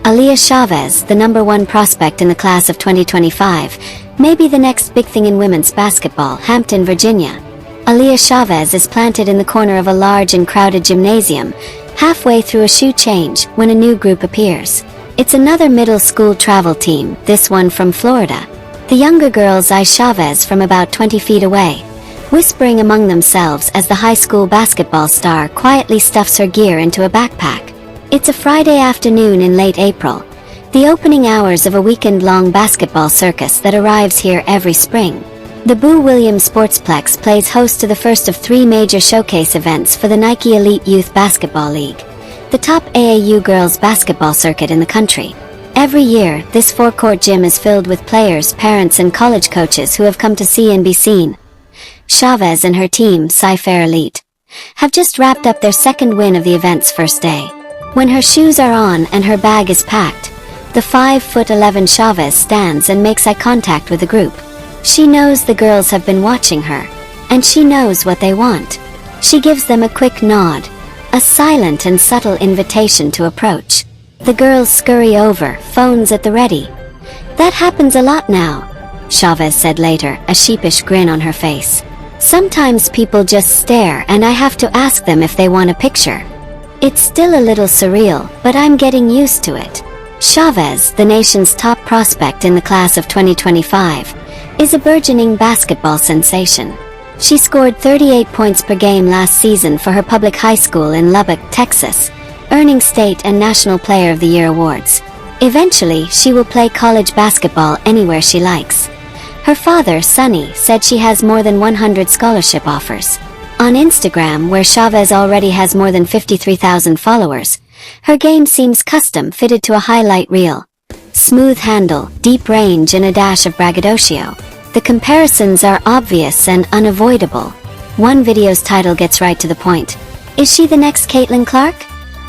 Aaliyah Chavez, the #1 prospect in the class of 2025, may be the next big thing in women's basketball. Hampton, Virginia. Aaliyah Chavez is planted in the corner of a large and crowded gymnasium, halfway through a shoe change, when a new group appears. It's another middle school travel team, this one from Florida. The younger girls eye Chavez from about 20 feet away, whispering among themselves as the high school basketball star quietly stuffs her gear into a backpack. It's a Friday afternoon in late April, the opening hours of a weekend-long basketball circus that arrives here every spring. The Boo Williams Sportsplex plays host to the first of 3 major showcase events for the Nike Elite Youth Basketball League, the top AAU girls basketball circuit in the country. Every year, this forecourt gym is filled with players, parents, and college coaches who have come to see and be seen. Chavez and her team, Cy-Fair Elite, have just wrapped up their second win of the event's first day. When her shoes are on and her bag is packed, the 5'11" Chavez stands and makes eye contact with the group. She knows the girls have been watching her, and she knows what they want. She gives them a quick nod, a silent and subtle invitation to approach. The girls scurry over, phones at the ready. "That happens a lot now," Chavez said later, a sheepish grin on her face. "Sometimes people just stare and I have to ask them if they want a picture. It's still a little surreal, but I'm getting used to it." Chavez, the nation's top prospect in the class of 2025, is a burgeoning basketball sensation. She scored 38 points per game last season for her public high school in Lubbock, Texas, earning State and National Player of the Year awards. Eventually, she will play college basketball anywhere she likes. Her father, Sonny, said she has more than 100 scholarship offers. On Instagram, where Chavez already has more than 53,000 followers, her game seems custom-fitted to a highlight reel. Smooth handle, deep range, and a dash of braggadocio. The comparisons are obvious and unavoidable. One video's title gets right to the point. "Is she the next Caitlin Clark?"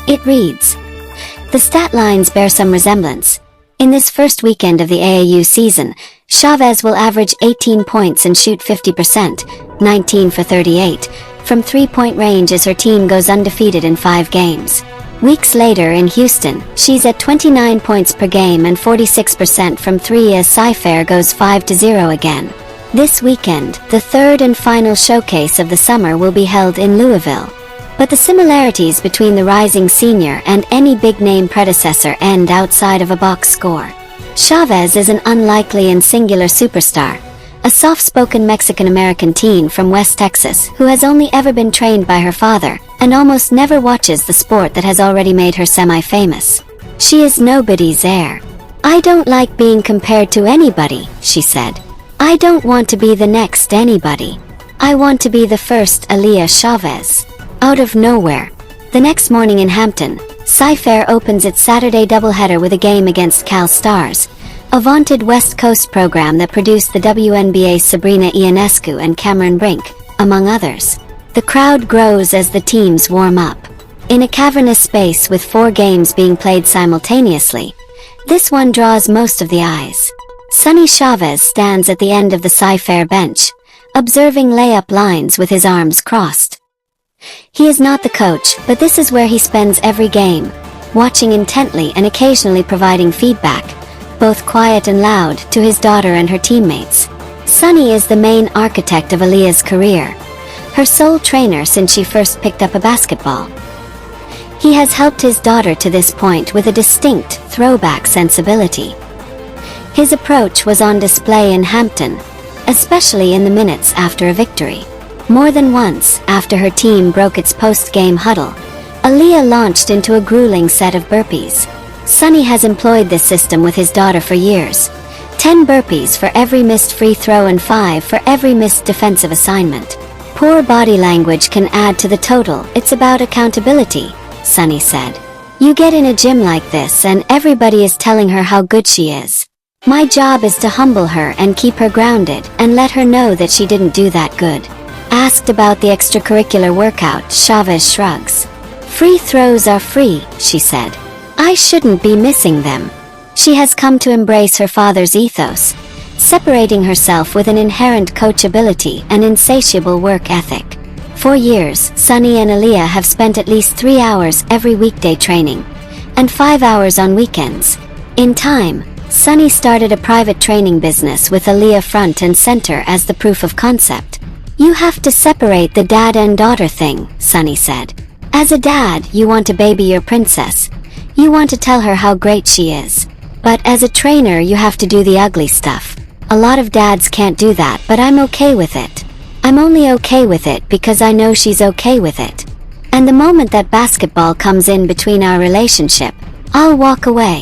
It reads. The stat lines bear some resemblance. In this first weekend of the AAU season, Chavez will average 18 points and shoot 50%, 19 for 38, from three-point range as her team goes undefeated in 5 games. Weeks later in Houston, she's at 29 points per game and 46% from 3 as Cy-Fair goes 5-0 again. This weekend, the third and final showcase of the summer will be held in Louisville. But the similarities between the rising senior and any big-name predecessor end outside of a box score. Chavez is an unlikely and singular superstar, a soft-spoken Mexican-American teen from West Texas who has only ever been trained by her father and almost never watches the sport that has already made her semi-famous. She is nobody's heir. "I don't like being compared to anybody," she said. "I don't want to be the next anybody. I want to be the first Aaliyah Chavez." Out of nowhere, the next morning in Hampton, Cy-Fair opens its Saturday doubleheader with a game against Cal Stars, a vaunted West Coast program that produced the WNBA's Sabrina Ionescu and Cameron Brink, among others. The crowd grows as the teams warm up. In a cavernous space with 4 games being played simultaneously, this one draws most of the eyes. Sonny Chavez stands at the end of the Cy-Fair bench, observing layup lines with his arms crossed. He is not the coach, but this is where he spends every game, watching intently and occasionally providing feedback, both quiet and loud, to his daughter and her teammates. Sonny is the main architect of Aaliyah's career, her sole trainer since she first picked up a basketball. He has helped his daughter to this point with a distinct, throwback sensibility. His approach was on display in Hampton, especially in the minutes after a victory. More than once, after her team broke its post-game huddle, Aaliyah launched into a grueling set of burpees. Sonny has employed this system with his daughter for years. 10 burpees for every missed free throw and 5 for every missed defensive assignment. "Poor body language can add to the total. It's about accountability," Sonny said. "You get in a gym like this and everybody is telling her how good she is. My job is to humble her and keep her grounded and let her know that she didn't do that good." Asked about the extracurricular workout, Chavez shrugs. "Free throws are free," she said. "I shouldn't be missing them." She has come to embrace her father's ethos, separating herself with an inherent coachability and insatiable work ethic. For years, Sonny and Aaliyah have spent at least 3 hours every weekday training, and 5 hours on weekends. In time, Sunny started a private training business with Aaliyah front and center as the proof of concept. "You have to separate the dad and daughter thing," Sunny said. "As a dad, you want to baby your princess. You want to tell her how great she is. But as a trainer, you have to do the ugly stuff. A lot of dads can't do that, but I'm okay with it. I'm only okay with it because I know she's okay with it. And the moment that basketball comes in between our relationship, I'll walk away."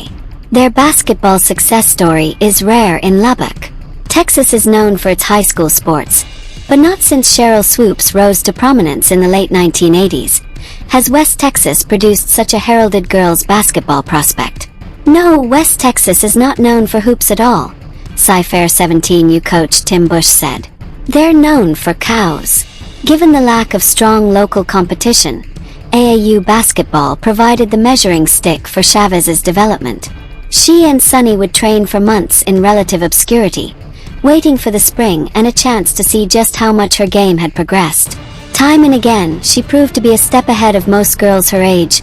Their basketball success story is rare in Lubbock. Texas is known for its high school sports, but not since Cheryl Swoops rose to prominence in the late 1980s has West Texas produced such a heralded girls basketball prospect. "No, West Texas is not known for hoops at all," Cy-Fair 17U coach Tim Bush said. "They're known for cows." Given the lack of strong local competition, AAU basketball provided the measuring stick for Chavez's development. She and Sunny would train for months in relative obscurity, waiting for the spring and a chance to see just how much her game had progressed. Time and again, she proved to be a step ahead of most girls her age.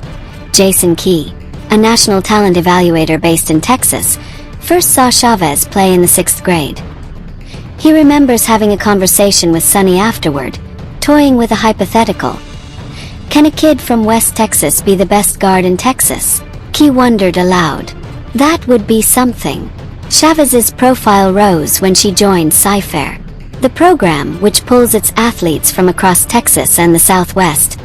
Jason Key, a national talent evaluator based in Texas, first saw Chavez play in the 6th grade. He remembers having a conversation with Sunny afterward, toying with a hypothetical. "Can a kid from West Texas be the best guard in Texas?" Key wondered aloud. That would be something. Chavez's profile rose when she joined Cy-Fair. The program, which pulls its athletes from across Texas and the Southwest,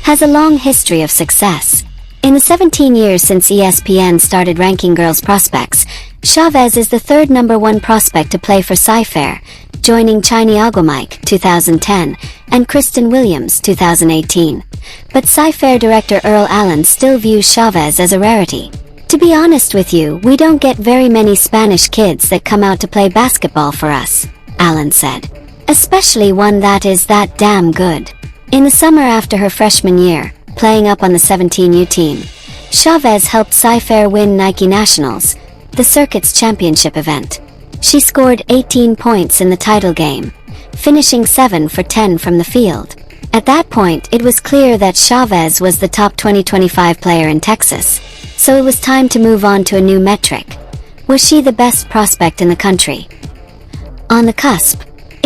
has a long history of success. In the 17 years since ESPN started ranking girls prospects, Chavez is the third #1 prospect to play for Cy-Fair, joining Chiny Ogwumike 2010 and Kristen Williams 2018. But Cy-Fair director Earl Allen still views Chavez as a rarity. "To be honest with you, we don't get very many Spanish kids that come out to play basketball for us," Allen said. "Especially one that is that damn good." In the summer after her freshman year, playing up on the 17U team, Chavez helped Cy-Fair win Nike Nationals, the circuit's championship event. She scored 18 points in the title game, finishing 7 for 10 from the field. At that point, it was clear that Chavez was the top 2025 player in Texas, so it was time to move on to a new metric. Was she the best prospect in the country? On the cusp,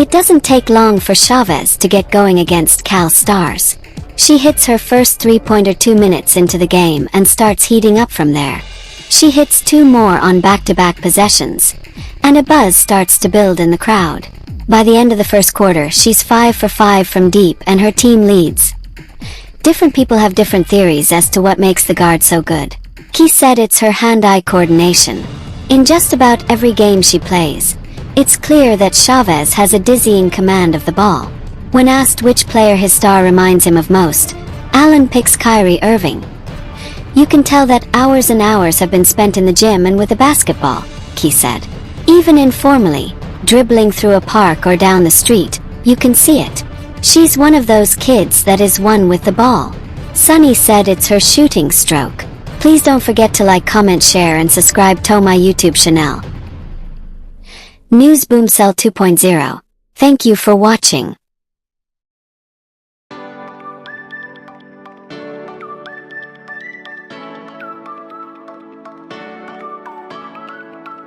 it doesn't take long for Chavez to get going against Cal stars. She hits her first three-pointer 2 minutes into the game and starts heating up from there. She hits 2 more on back-to-back possessions, and a buzz starts to build in the crowd. By the end of the first quarter, she's 5 for 5 from deep and her team leads. Different people have different theories as to what makes the guard so good. Key said it's her hand-eye coordination. In just about every game she plays, it's clear that Chavez has a dizzying command of the ball. When asked which player his star reminds him of most, Allen picks Kyrie Irving. "You can tell that hours and hours have been spent in the gym and with a basketball," Key said. "Even informally, dribbling through a park or down the street, you can see it. She's one of those kids that is one with the ball." Sunny said it's her shooting stroke. Please don't forget to like, comment, share, and subscribe to my YouTube channel. News Boomsell 2.0. Thank you for watching.